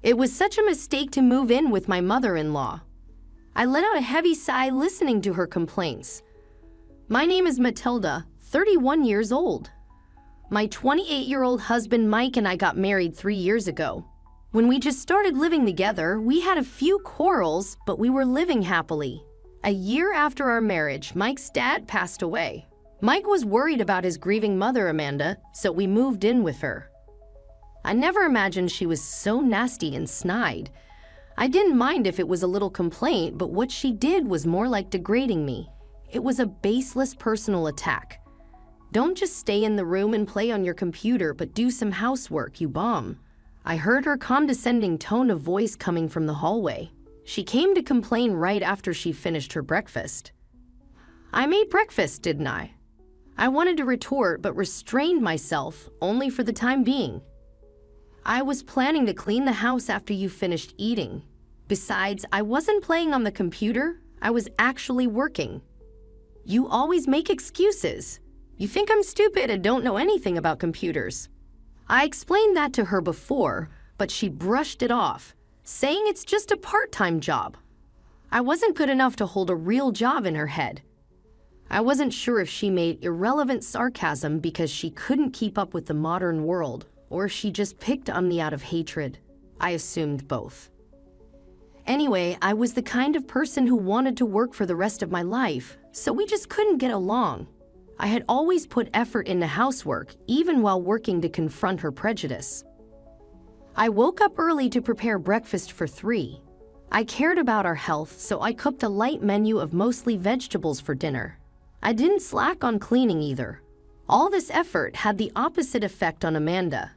It was such a mistake to move in with my mother-in-law. I let out a heavy sigh listening to her complaints. My name is Matilda, 31 years old. My 28-year-old husband Mike and I got married 3 years ago. When we just started living together, we had a few quarrels, but we were living happily. A year after our marriage, Mike's dad passed away. Mike was worried about his grieving mother, Amanda, so we moved in with her. I never imagined she was so nasty and snide. I didn't mind if it was a little complaint, but what she did was more like degrading me. It was a baseless personal attack. Don't just stay in the room and play on your computer, but do some housework, you bum. I heard her condescending tone of voice coming from the hallway. She came to complain right after she finished her breakfast. I made breakfast, didn't I? I wanted to retort, but restrained myself, only for the time being. I was planning to clean the house after you finished eating. Besides, I wasn't playing on the computer, I was actually working. You always make excuses. You think I'm stupid and don't know anything about computers. I explained that to her before, but she brushed it off, saying it's just a part-time job. I wasn't good enough to hold a real job in her head. I wasn't sure if she made irrelevant sarcasm because she couldn't keep up with the modern world, or if she just picked on me out of hatred. I assumed both. Anyway, I was the kind of person who wanted to work for the rest of my life, so we just couldn't get along. I had always put effort into housework, even while working to confront her prejudice. I woke up early to prepare breakfast for 3. I cared about our health, so I cooked a light menu of mostly vegetables for dinner. I didn't slack on cleaning either. All this effort had the opposite effect on Amanda.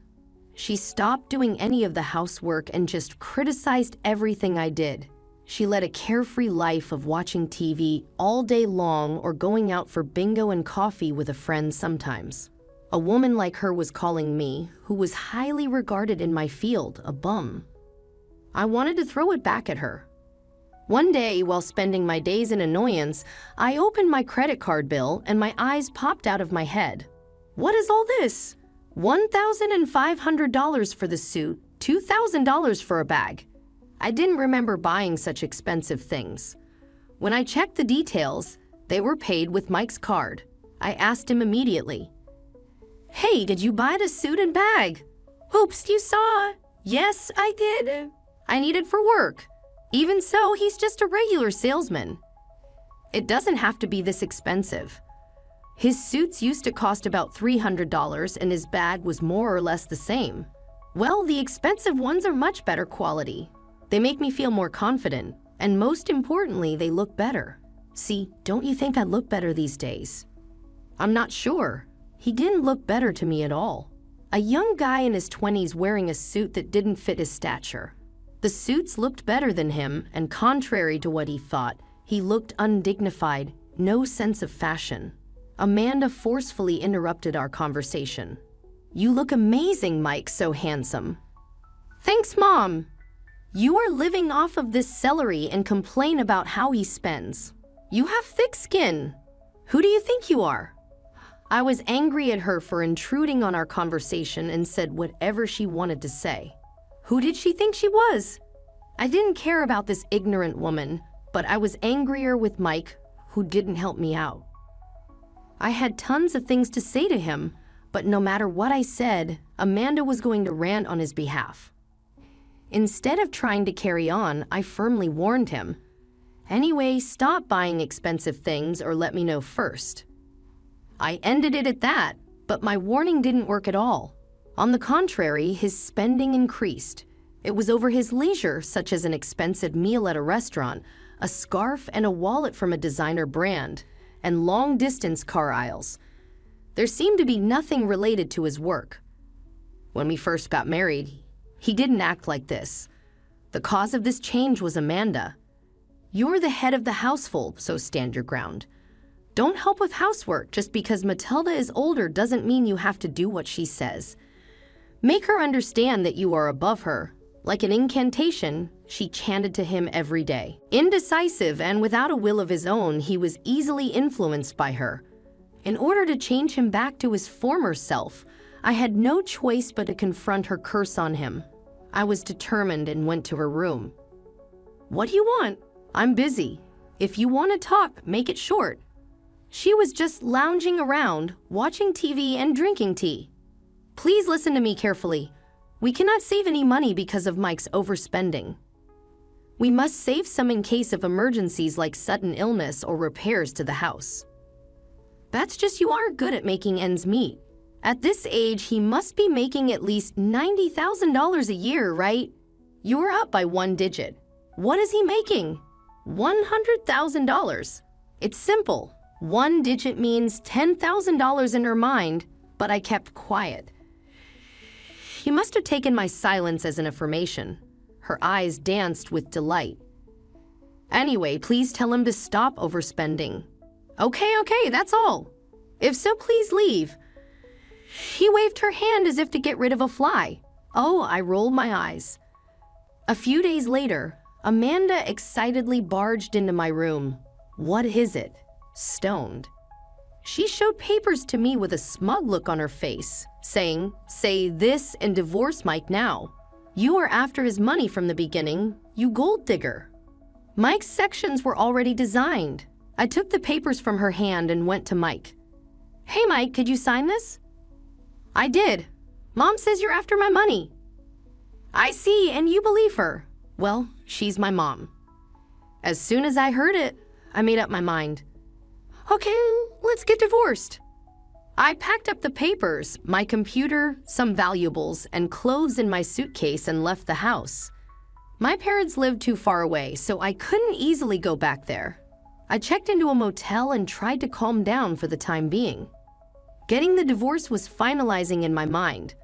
She stopped doing any of the housework and just criticized everything I did. She led a carefree life of watching TV all day long or going out for bingo and coffee with a friend sometimes. A woman like her was calling me, who was highly regarded in my field, a bum. I wanted to throw it back at her. One day, while spending my days in annoyance, I opened my credit card bill and my eyes popped out of my head. What is all this? $1,500 for the suit, $2,000 for a bag. I didn't remember buying such expensive things. When I checked the details, they were paid with Mike's card. I asked him immediately, "Hey, did you buy the suit and bag?" "Oops, you saw." "Yes, I did. I need it for work." "Even so, he's just a regular salesman." It doesn't have to be this expensive. His suits used to cost about $300 and his bag was more or less the same. Well, the expensive ones are much better quality. They make me feel more confident, and most importantly, they look better. See, don't you think I look better these days? I'm not sure. He didn't look better to me at all. A young guy in his 20s wearing a suit that didn't fit his stature. The suits looked better than him, and contrary to what he thought, he looked undignified, no sense of fashion. Amanda forcefully interrupted our conversation. "You look amazing, Mike, so handsome." "Thanks, Mom." "You are living off of this celery and complain about how he spends. You have thick skin. Who do you think you are?" I was angry at her for intruding on our conversation and said whatever she wanted to say. Who did she think she was? I didn't care about this ignorant woman, but I was angrier with Mike, who didn't help me out. I had tons of things to say to him, but no matter what I said, Amanda was going to rant on his behalf. Instead of trying to carry on, I firmly warned him. "Anyway, stop buying expensive things or let me know first." I ended it at that, but my warning didn't work at all. On the contrary, his spending increased. It was over his leisure, such as an expensive meal at a restaurant, a scarf and a wallet from a designer brand, and long-distance car aisles. There seemed to be nothing related to his work. When we first got married, he didn't act like this. The cause of this change was Amanda. "You're the head of the household, so stand your ground. Don't help with housework just because Matilda is older doesn't mean you have to do what she says. Make her understand that you are above her." Like an incantation, she chanted to him every day. Indecisive and without a will of his own, he was easily influenced by her. In order to change him back to his former self, I had no choice but to confront her curse on him. I was determined and went to her room. "What do you want? I'm busy. If you want to talk, make it short." She was just lounging around, watching TV and drinking tea. "Please listen to me carefully. We cannot save any money because of Mike's overspending. We must save some in case of emergencies like sudden illness or repairs to the house. That's just you aren't good at making ends meet. At this age, he must be making at least $90,000 a year, right? You're up by one digit. What is he making? $100,000. It's simple. One digit means $10,000 in her mind, but I kept quiet. He must have taken my silence as an affirmation. Her eyes danced with delight. "Anyway, please tell him to stop overspending." Okay, that's all. If so, please leave." She waved her hand as if to get rid of a fly. Oh, I rolled my eyes. A few days later, Amanda excitedly barged into my room. What is it? Stoned. She showed papers to me with a smug look on her face, saying, "Say this and divorce Mike now. You are after his money from the beginning, you gold digger." Mike's sections were already designed. I took the papers from her hand and went to Mike. "Hey Mike, could you sign this?" "I did. Mom says you're after my money." "I see, and you believe her." "Well, she's my mom." As soon as I heard it, I made up my mind. "Okay, let's get divorced." I packed up the papers, my computer, some valuables, and clothes in my suitcase and left the house. My parents lived too far away, so I couldn't easily go back there. I checked into a motel and tried to calm down for the time being. Getting the divorce was finalizing in my mind.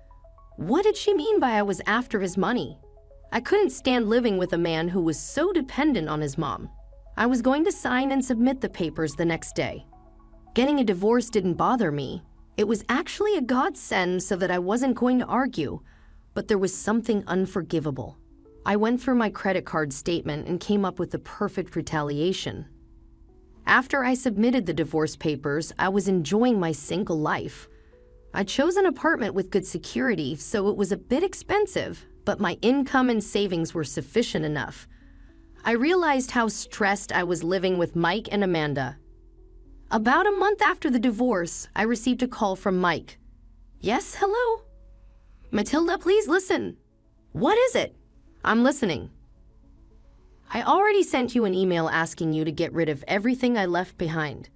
What did she mean by I was after his money? I couldn't stand living with a man who was so dependent on his mom. I was going to sign and submit the papers the next day. Getting a divorce didn't bother me. It was actually a godsend so that I wasn't going to argue, but there was something unforgivable. I went through my credit card statement and came up with the perfect retaliation. After I submitted the divorce papers, I was enjoying my single life. I chose an apartment with good security, so it was a bit expensive, but my income and savings were sufficient enough. I realized how stressed I was living with Mike and Amanda. About a month after the divorce, I received a call from Mike. "Yes, hello?" "Matilda, please listen." "What is it?" "I'm listening." "I already sent you an email asking you to get rid of everything I left behind.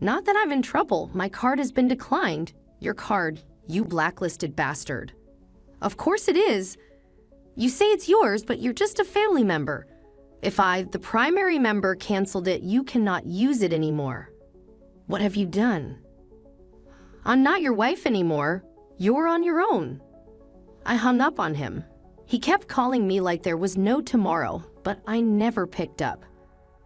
Not that I'm in trouble, my card has been declined." "Your card, you blacklisted bastard." "Of course it is. You say it's yours, but you're just a family member. If I, the primary member, canceled it, you cannot use it anymore." "What have you done?" "I'm not your wife anymore. You're on your own." I hung up on him. He kept calling me like there was no tomorrow, but I never picked up.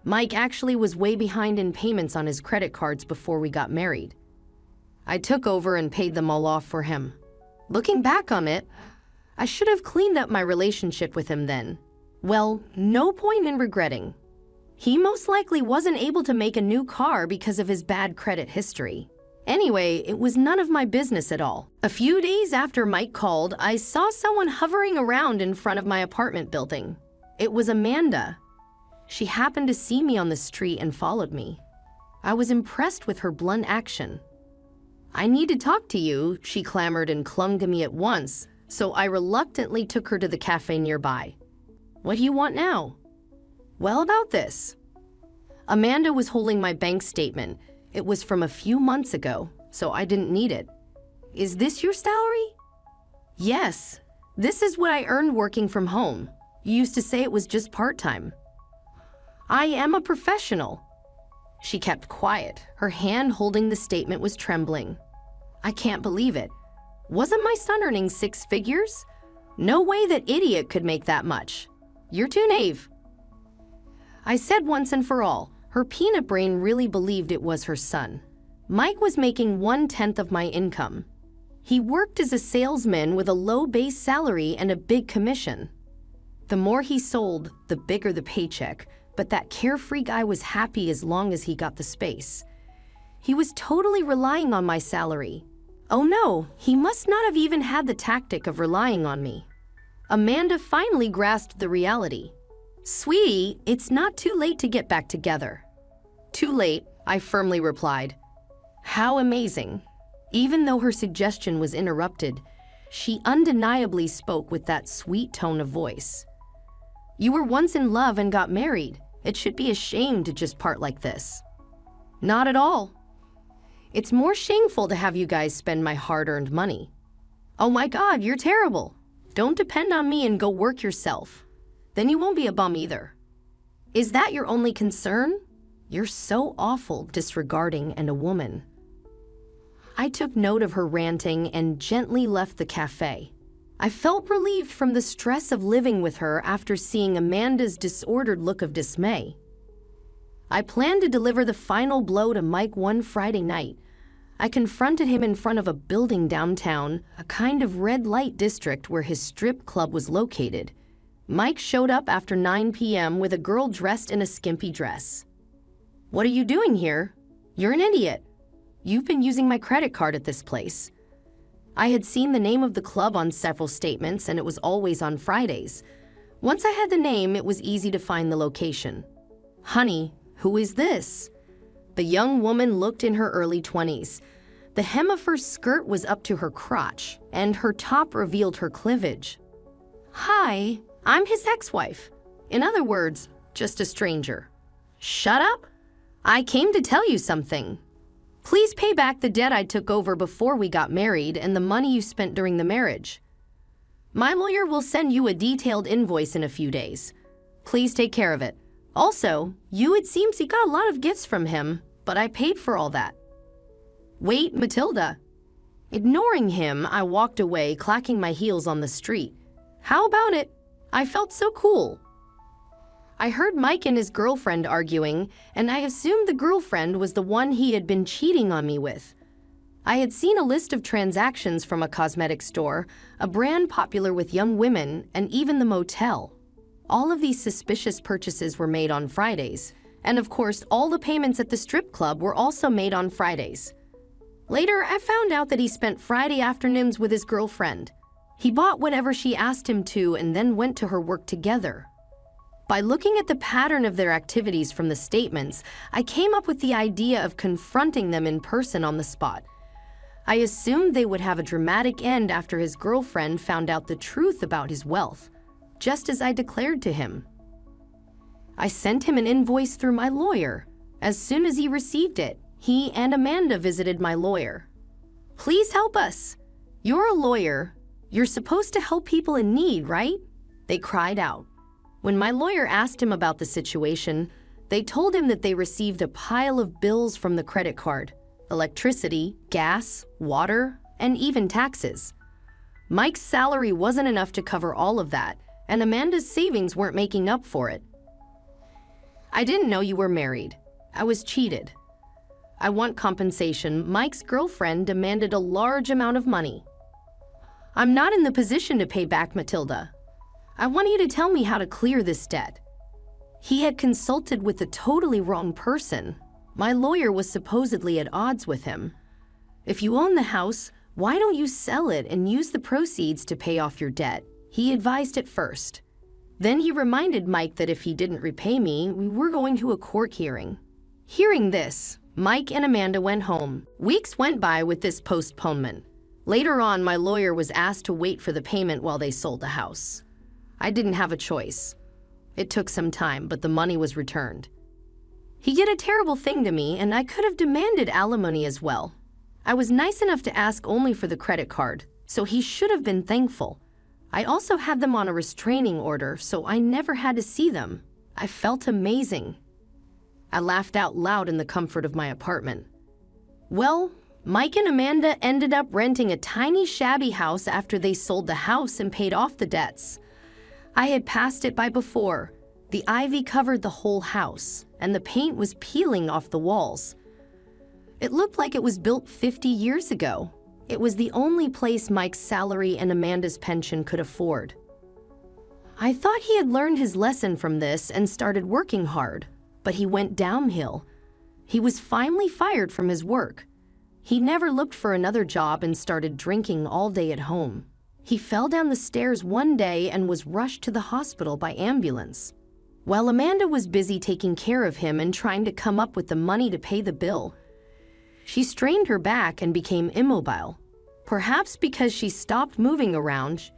Mike actually was way behind in payments on his credit cards before we got married. I took over and paid them all off for him. Looking back on it, I should have cleaned up my relationship with him then. Well, no point in regretting. He most likely wasn't able to make a new car because of his bad credit history. Anyway, it was none of my business at all. A few days after Mike called, I saw someone hovering around in front of my apartment building. It was Amanda. She happened to see me on the street and followed me. I was impressed with her blunt action. "I need to talk to you," she clamored and clung to me at once, so I reluctantly took her to the cafe nearby. "What do you want now?" "Well, about this." Amanda was holding my bank statement. It was from a few months ago, so I didn't need it. "Is this your salary?" "Yes. This is what I earned working from home. You used to say it was just part-time." "I am a professional." She kept quiet. Her hand holding the statement was trembling. "I can't believe it. Wasn't my son earning 6 figures? No way that idiot could make that much. You're too naive." I said once and for all, her peanut brain really believed it was her son. Mike was making 1/10 of my income. He worked as a salesman with a low base salary and a big commission. The more he sold, the bigger the paycheck, but that carefree guy was happy as long as he got the space. He was totally relying on my salary. Oh no, he must not have even had the tactic of relying on me. Amanda finally grasped the reality. "Sweetie, it's not too late to get back together." "Too late," I firmly replied. How amazing. Even though her suggestion was interrupted, she undeniably spoke with that sweet tone of voice. "You were once in love and got married. It should be a shame to just part like this." "Not at all. It's more shameful to have you guys spend my hard-earned money." "Oh my God, you're terrible. Don't depend on me and go work yourself. Then you won't be a bum either." "Is that your only concern? You're so awful, disregarding, and a woman." I took note of her ranting and gently left the cafe. I felt relieved from the stress of living with her after seeing Amanda's disordered look of dismay. I planned to deliver the final blow to Mike one Friday night. I confronted him in front of a building downtown, a kind of red light district where his strip club was located. Mike showed up after 9 p.m. with a girl dressed in a skimpy dress. "What are you doing here? You're an idiot. You've been using my credit card at this place." I had seen the name of the club on several statements, and it was always on Fridays. Once I had the name, it was easy to find the location. "Honey, who is this?" The young woman looked in her early 20s. The hem of her skirt was up to her crotch, and her top revealed her cleavage. "Hi, I'm his ex-wife. In other words, just a stranger." "Shut up. I came to tell you something. Please pay back the debt I took over before we got married and the money you spent during the marriage. My lawyer will send you a detailed invoice in a few days. Please take care of it. Also, it seems you got a lot of gifts from him, but I paid for all that." "Wait, Matilda." Ignoring him, I walked away, clacking my heels on the street. How about it? I felt so cool. I heard Mike and his girlfriend arguing, and I assumed the girlfriend was the one he had been cheating on me with. I had seen a list of transactions from a cosmetic store, a brand popular with young women, and even the motel. All of these suspicious purchases were made on Fridays, and of course, all the payments at the strip club were also made on Fridays. Later, I found out that he spent Friday afternoons with his girlfriend. He bought whatever she asked him to and then went to her work together. By looking at the pattern of their activities from the statements, I came up with the idea of confronting them in person on the spot. I assumed they would have a dramatic end after his girlfriend found out the truth about his wealth, just as I declared to him. I sent him an invoice through my lawyer. As soon as he received it, he and Amanda visited my lawyer. "Please help us. You're a lawyer. You're supposed to help people in need, right?" They cried out. When my lawyer asked him about the situation, they told him that they received a pile of bills from the credit card, electricity, gas, water, and even taxes. Mike's salary wasn't enough to cover all of that, and Amanda's savings weren't making up for it. "I didn't know you were married. I was cheated. I want compensation." Mike's girlfriend demanded a large amount of money. "I'm not in the position to pay back, Matilda. I want you to tell me how to clear this debt." He had consulted with the totally wrong person. My lawyer was supposedly at odds with him. "If you own the house, why don't you sell it and use the proceeds to pay off your debt?" he advised at first. Then he reminded Mike that if he didn't repay me, we were going to a court hearing. Hearing this, Mike and Amanda went home. Weeks went by with this postponement. Later on, my lawyer was asked to wait for the payment while they sold the house. I didn't have a choice. It took some time, but the money was returned. He did a terrible thing to me, and I could have demanded alimony as well. I was nice enough to ask only for the credit card, so he should have been thankful. I also had them on a restraining order, so I never had to see them. I felt amazing. I laughed out loud in the comfort of my apartment. Well, Mike and Amanda ended up renting a tiny shabby house after they sold the house and paid off the debts. I had passed it by before. The ivy covered the whole house, and the paint was peeling off the walls. It looked like it was built 50 years ago. It was the only place Mike's salary and Amanda's pension could afford. I thought he had learned his lesson from this and started working hard, but he went downhill. He was finally fired from his work. He never looked for another job and started drinking all day at home. He fell down the stairs one day and was rushed to the hospital by ambulance. While Amanda was busy taking care of him and trying to come up with the money to pay the bill, she strained her back and became immobile. Perhaps because she stopped moving around,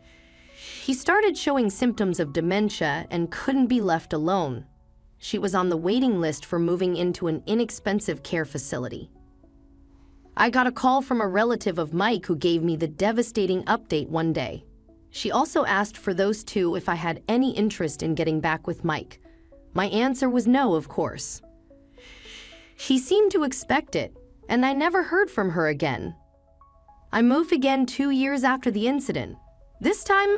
he started showing symptoms of dementia and couldn't be left alone. She was on the waiting list for moving into an inexpensive care facility. I got a call from a relative of Mike who gave me the devastating update one day. She also asked for those two if I had any interest in getting back with Mike. My answer was no, of course. She seemed to expect it, and I never heard from her again. I moved again 2 years after the incident. This time,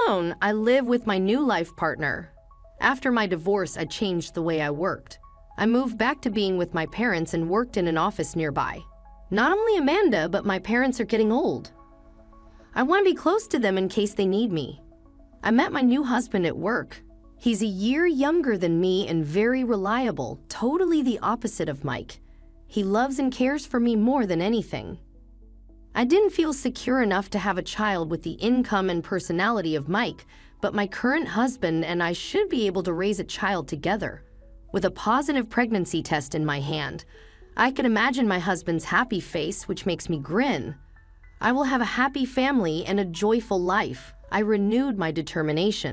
alone. I live with my new life partner. After my divorce, I changed the way I worked. I moved back to being with my parents and worked in an office nearby. Not only Amanda, but my parents are getting old. I want to be close to them in case they need me. I met my new husband at work. He's a year younger than me and very reliable, totally the opposite of Mike. He loves and cares for me more than anything. I didn't feel secure enough to have a child with the income and personality of Mike, but my current husband and I should be able to raise a child together. With a positive pregnancy test in my hand, I could imagine my husband's happy face, which makes me grin. I will have a happy family and a joyful life. I renewed my determination.